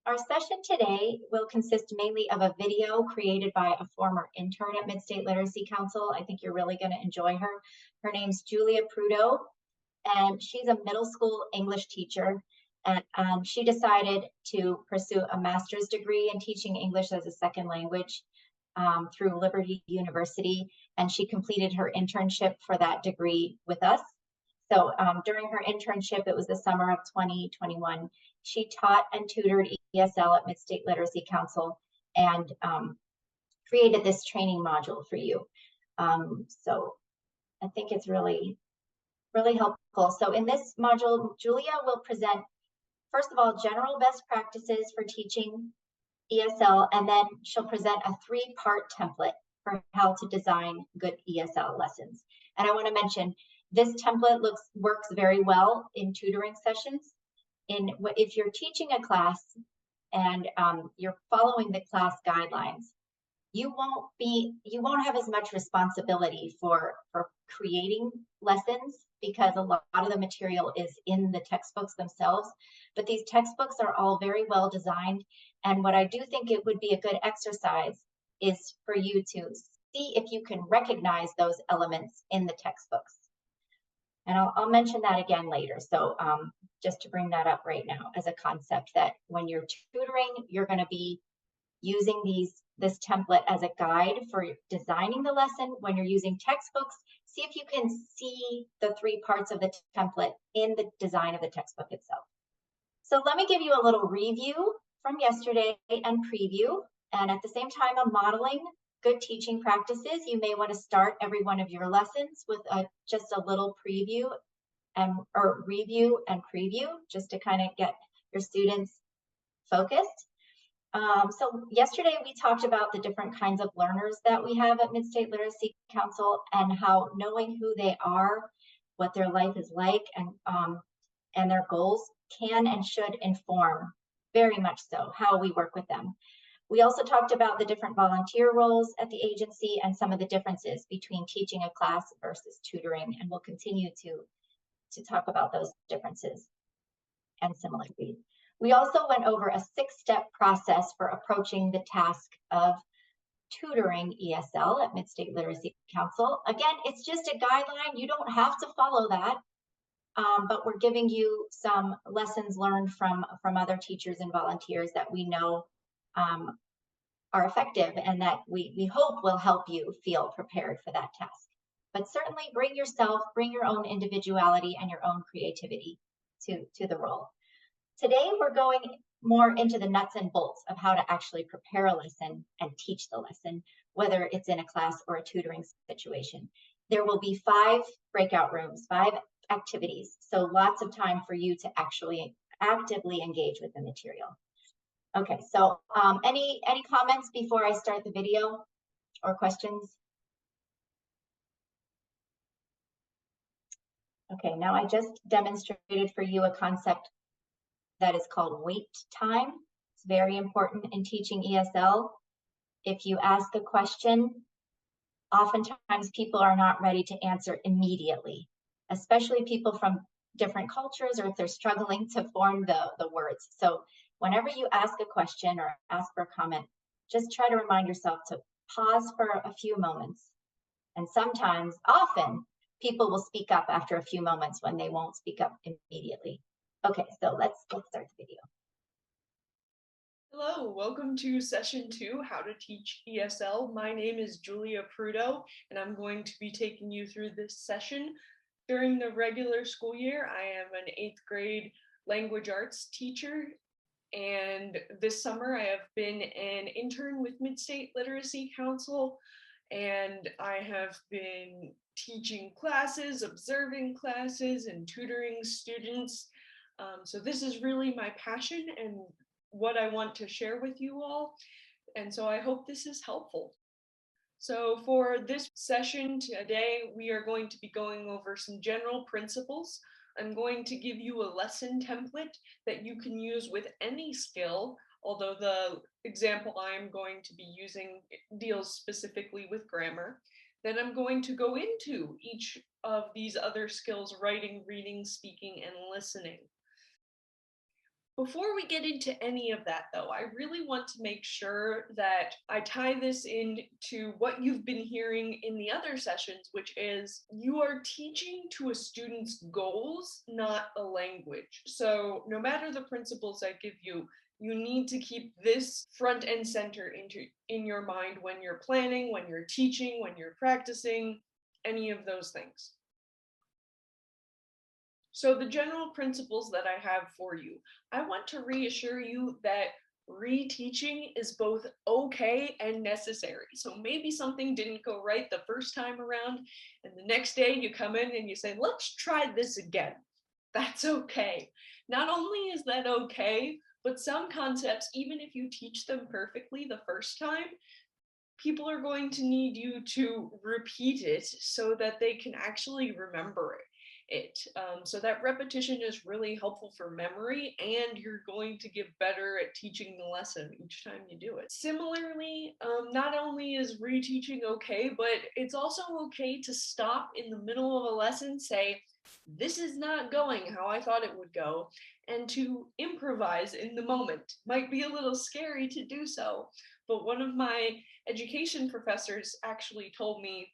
Our session today will consist mainly of a video created by a former intern at Mid-State Literacy Council. I think you're really going to enjoy her. Her name's Julia Prudo, and she's a middle school English teacher. And she decided to pursue a master's degree in teaching English as a second language through Liberty University, and she completed her internship for that degree with us. So during her internship, it was the summer of 2021, she taught and tutored ESL at Mid-State Literacy Council and created this training module for you. So I think it's really helpful. So in this module, Julia will present, first of all, general best practices for teaching ESL, and then she'll present a 3-part template for how to design good ESL lessons. And I want to mention, this template works very well in tutoring sessions. If you're teaching a class and you're following the class guidelines, you won't have as much responsibility for creating lessons, because a lot of the material is in the textbooks themselves. But these textbooks are all very well designed. And what I do think it would be a good exercise is for you to see if you can recognize those elements in the textbooks. And I'll mention that again later. So just to bring that up right now as a concept, that when you're tutoring, you're going to be using this template as a guide for designing the lesson. When you're using textbooks, see if you can see the 3 parts of the template in the design of the textbook itself. So let me give you a little review from yesterday and preview, and at the same time I'm modeling good teaching practices. You may want to start every one of your lessons with just a little preview or review and preview, just to kind of get your students focused. So yesterday we talked about the different kinds of learners that we have at Mid-State Literacy Council, and how knowing who they are, what their life is like, and their goals can and should inform very much so how we work with them. We also talked about the different volunteer roles at the agency and some of the differences between teaching a class versus tutoring, and we'll continue to talk about those differences and similarities. We also went over a 6-step process for approaching the task of tutoring ESL at Mid-State Literacy Council. Again, it's just a guideline. You don't have to follow that, but we're giving you some lessons learned from other teachers and volunteers that we know are effective, and that we hope will help you feel prepared for that task. But certainly bring your own individuality and your own creativity to the role. Today, we're going more into the nuts and bolts of how to actually prepare a lesson and teach the lesson, whether it's in a class or a tutoring situation. There will be 5 breakout rooms, 5 activities, so lots of time for you to actually actively engage with the material. Okay, so any comments before I start the video or questions? Okay, now I just demonstrated for you a concept that is called wait time. It's very important in teaching ESL. If you ask a question, oftentimes people are not ready to answer immediately, especially people from different cultures, or if they're struggling to form the words. So whenever you ask a question or ask for a comment, just try to remind yourself to pause for a few moments. And often, people will speak up after a few moments when they won't speak up immediately. Okay, so let's start the video. Hello, welcome to session 2, How to Teach ESL. My name is Julia Prudo, and I'm going to be taking you through this session. During the regular school year, I am an 8th grade language arts teacher, and this summer I have been an intern with Mid-State Literacy Council, and I have been teaching classes, observing classes, and tutoring students. So this is really my passion and what I want to share with you all, and so I hope this is helpful. So for this session today, we are going to be going over some general principles. I'm going to give you a lesson template that you can use with any skill, although the example I'm going to be using deals specifically with grammar. Then I'm going to go into each of these other skills: writing, reading, speaking, and listening. Before we get into any of that, though, I really want to make sure that I tie this into what you've been hearing in the other sessions, which is you are teaching to a student's goals, not a language. So no matter the principles I give you, you need to keep this front and center in your mind when you're planning, when you're teaching, when you're practicing, any of those things. So the general principles that I have for you, I want to reassure you that reteaching is both okay and necessary. So maybe something didn't go right the first time around, and the next day you come in and you say, let's try this again. That's okay. Not only is that okay, but some concepts, even if you teach them perfectly the first time, people are going to need you to repeat it so that they can actually remember it. So that repetition is really helpful for memory, and you're going to get better at teaching the lesson each time you do it. Similarly, not only is reteaching okay, but it's also okay to stop in the middle of a lesson, say, this is not going how I thought it would go, and to improvise in the moment. Might be a little scary to do so, but one of my education professors actually told me,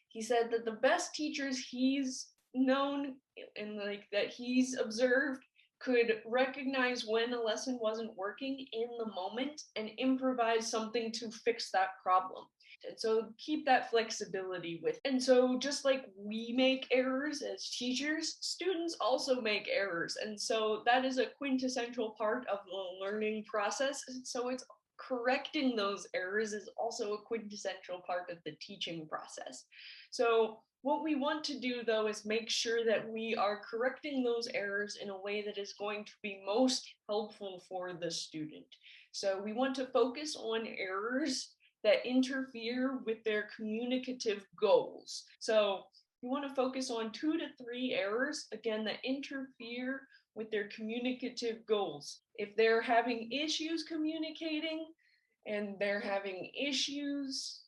he said that the best teachers he's known and that he's observed could recognize when a lesson wasn't working in the moment and improvise something to fix that problem. And so keep that flexibility with. And so just like we make errors as teachers, students also make errors. And so that is a quintessential part of the learning process. So it's correcting those errors is also a quintessential part of the teaching process. So what we want to do, though, is make sure that we are correcting those errors in a way that is going to be most helpful for the student. So we want to focus on errors that interfere with their communicative goals. So you want to focus on 2 to 3 errors, again, that interfere with their communicative goals. If they're having issues communicating and they're having issues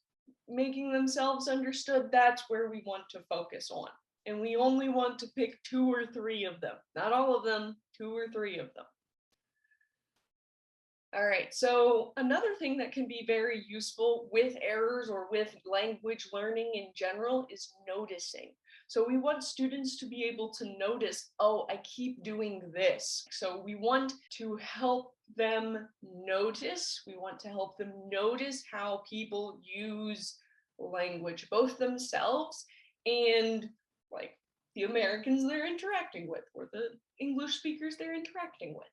making themselves understood, that's where we want to focus on. And we only want to pick 2 or 3 of them, not all of them, 2 or 3 of them. All right, so another thing that can be very useful with errors or with language learning in general is noticing. So we want students to be able to notice, oh, I keep doing this. So we want to help them notice. We want to help them notice how people use language, both themselves and like the Americans they're interacting with or the English speakers they're interacting with.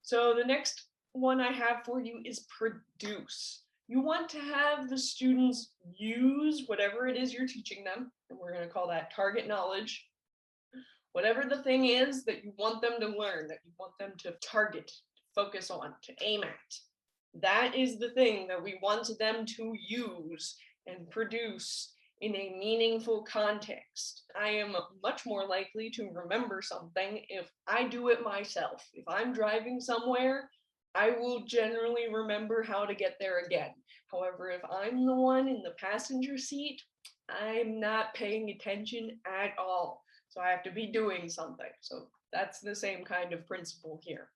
So the next one I have for you is produce. You want to have the students use whatever it is you're teaching them, and we're going to call that target knowledge. Whatever the thing is that you want them to learn, that you want them to target, focus on, to aim at, that is the thing that we want them to use and produce in a meaningful context. I am much more likely to remember something if I do it myself. If I'm driving somewhere, I will generally remember how to get there again. However, if I'm the one in the passenger seat, I'm not paying attention at all. So I have to be doing something. So that's the same kind of principle here.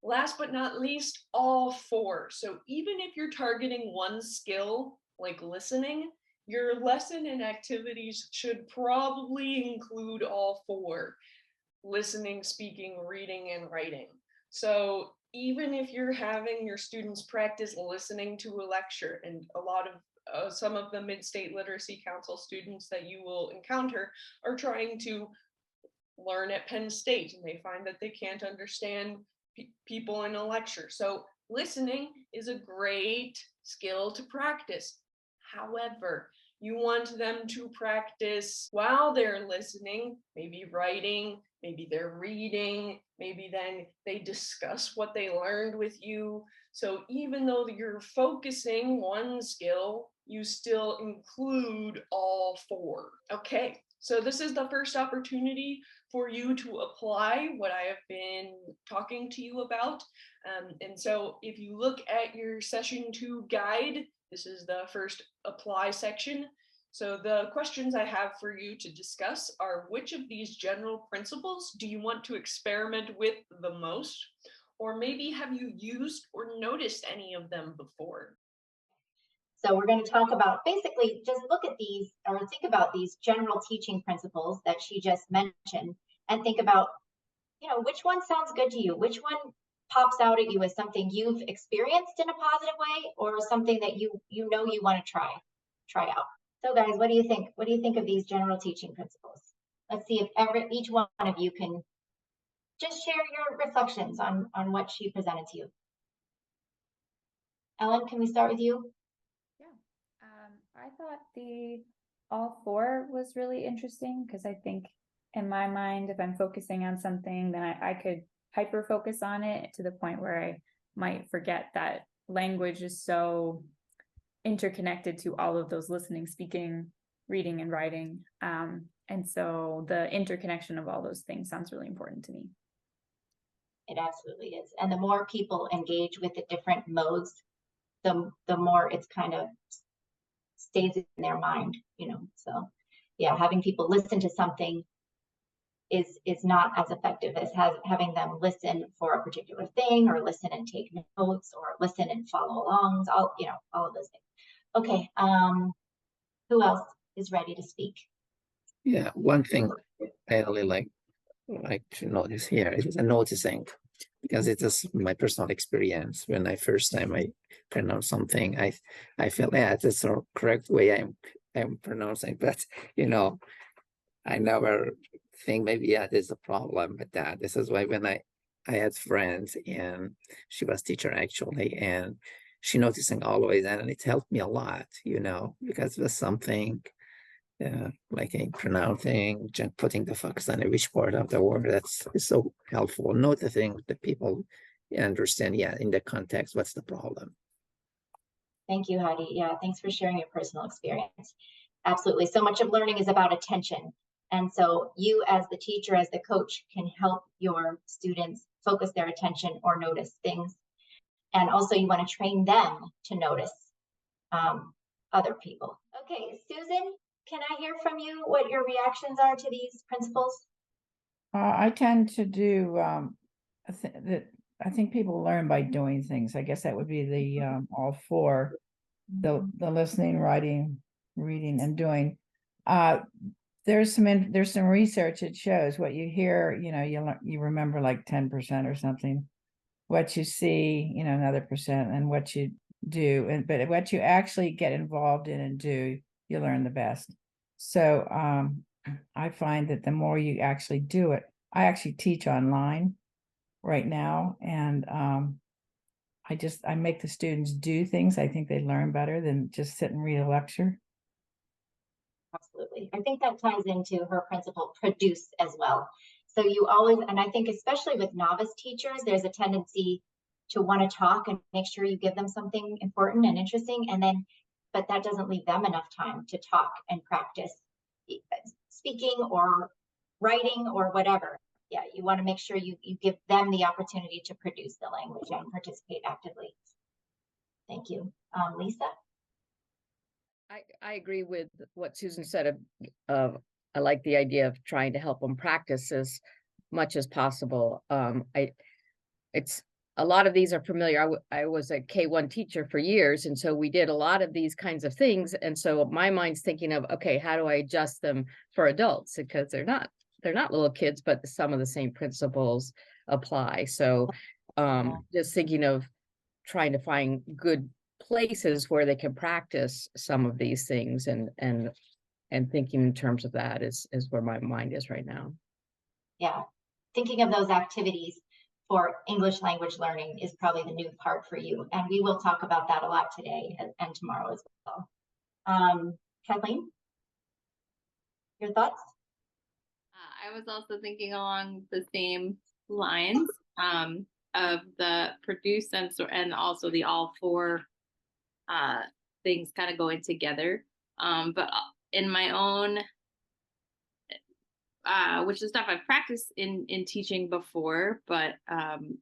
Last but not least, all 4. So even if you're targeting one skill, like listening, your lesson and activities should probably include all 4: listening, speaking, reading, and writing. So even if you're having your students practice listening to a lecture, and a lot of some of the Mid-State Literacy Council students that you will encounter are trying to learn at Penn State, and they find that they can't understand people in a lecture. So listening is a great skill to practice. However, you want them to practice while they're listening, maybe writing, maybe they're reading, maybe then they discuss what they learned with you. So even though you're focusing one skill, you still include all 4. Okay, so this is the first opportunity for you to apply what I have been talking to you about. And so if you look at your session 2 guide, this is the first apply section. So the questions I have for you to discuss are, which of these general principles do you want to experiment with the most? Or maybe have you used or noticed any of them before? So we're going to talk about basically just look at these or think about these general teaching principles that she just mentioned and think about, which one sounds good to you? Which one pops out at you as something you've experienced in a positive way or something that you want to try out. So guys, what do you think? What do you think of these general teaching principles? Let's see if each one of you can just share your reflections on what she presented to you. Ellen, can we start with you? Yeah. I thought the all four was really interesting because I think in my mind, if I'm focusing on something, then I could hyper focus on it to the point where I might forget that language is so interconnected to all of those listening, speaking, reading, and writing. And so the interconnection of all those things sounds really important to me. It absolutely is. And the more people engage with the different modes, the more it's kind of stays in their mind, So yeah, having people listen to something is not as effective as having them listen for a particular thing or listen and take notes or listen and follow along, all of those things. Okay, who else is ready to speak? Yeah, one thing I really like to notice here is noticing, because it is my personal experience. When I first time I pronounce something, I feel that's the correct way I'm pronouncing, but I never think maybe there's a problem with that. This is why when I had friends and she was teacher actually, and she noticing always, and it helped me a lot, because it was something like in pronouncing, just putting the focus on which part of the word that's is so helpful. Noticing that people understand, in the context, what's the problem. Thank you, Heidi. Yeah, thanks for sharing your personal experience. Absolutely. So much of learning is about attention. And so you as the teacher, as the coach, can help your students focus their attention or notice things. And also you want to train them to notice other people. Okay, Susan, can I hear from you what your reactions are to these principles? I tend to do I think people learn by doing things. I guess that would be the all four, the listening, writing, reading, and doing. There's some research that shows what you hear, you remember like 10% or something. What you see, another percent, and what you do, but what you actually get involved in and do, you learn the best. So I find that the more you actually do it, I actually teach online right now, and I make the students do things. I think they learn better than just sit and read a lecture. Absolutely. I think that ties into her principle, produce, as well. So you always, and I think especially with novice teachers, there's a tendency to want to talk and make sure you give them something important and interesting, but that doesn't leave them enough time to talk and practice speaking or writing or whatever. Yeah, you want to make sure you give them the opportunity to produce the language and participate actively. Thank you. Lisa? I agree with what Susan said. I like the idea of trying to help them practice as much as possible. It's a lot of these are familiar. I was a K1 teacher for years, and so we did a lot of these kinds of things. And so my mind's thinking of, okay, how do I adjust them for adults? Because they're not little kids, but some of the same principles apply. So just thinking of trying to find good places where they can practice some of these things, and thinking in terms of that is where my mind is right now. Yeah, thinking of those activities for English language learning is probably the new part for you, and we will talk about that a lot today and tomorrow as well. Kathleen, your thoughts? I was also thinking along the same lines of the produce and also the all four things kind of going together. But in my own, which is stuff I've practiced in teaching before, but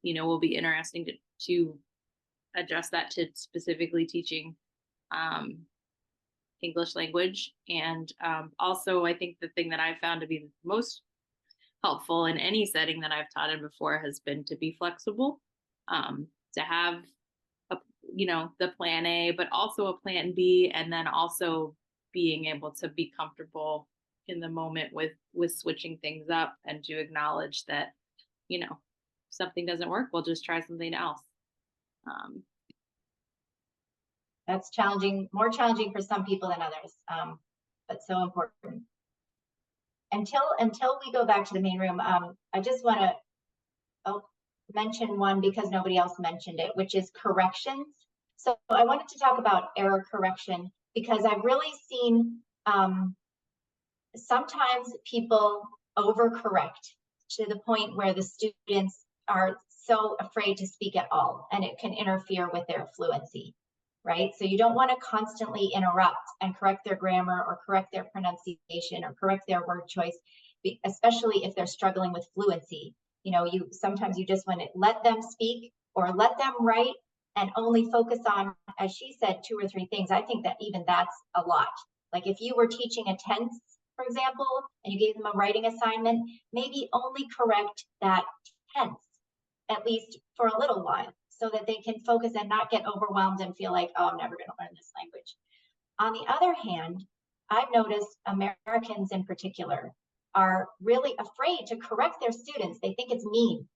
will be interesting to adjust that to specifically teaching English language. And also, I think the thing that I've found to be most helpful in any setting that I've taught in before has been to be flexible, to have a, the plan A, but also a plan B, and then also being able to be comfortable in the moment with switching things up, and to acknowledge that, something doesn't work, we'll just try something else. That's challenging, more challenging for some people than others, but so important. Until we go back to the main room, I just want to mention one because nobody else mentioned it, which is corrections. So I wanted to talk about error correction because I've really seen sometimes people overcorrect to the point where the students are so afraid to speak at all, and it can interfere with their fluency, right? So you don't want to constantly interrupt and correct their grammar or correct their pronunciation or correct their word choice, especially if they're struggling with fluency. Sometimes you just want to let them speak or let them write and only focus on, as she said, 2 or 3 things. I think that even that's a lot. Like if you were teaching a tense, for example, and you gave them a writing assignment, maybe only correct that tense, at least for a little while, so that they can focus and not get overwhelmed and feel like, oh, I'm never going to learn this language. On the other hand, I've noticed Americans in particular are really afraid to correct their students. They think it's mean.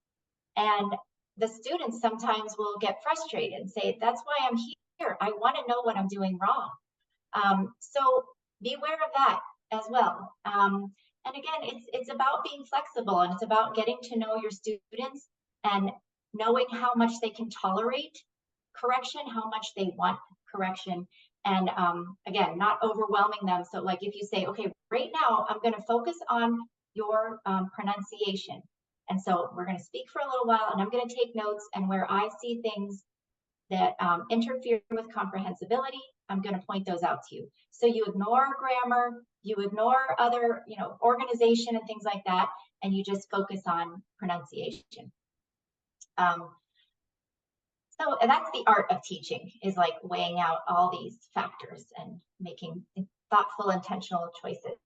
And the students sometimes will get frustrated and say, that's why I'm here. I want to know what I'm doing wrong. So beware of that as well. And again, it's about being flexible, and it's about getting to know your students and knowing how much they can tolerate correction, how much they want correction, and again, not overwhelming them. So like if you say, okay, right now I'm going to focus on your pronunciation. And so we're going to speak for a little while, and I'm going to take notes, and where I see things that interfere with comprehensibility, I'm going to point those out to you. So you ignore grammar, you ignore other, organization and things like that, and you just focus on pronunciation. So that's the art of teaching, is like weighing out all these factors and making thoughtful, intentional choices.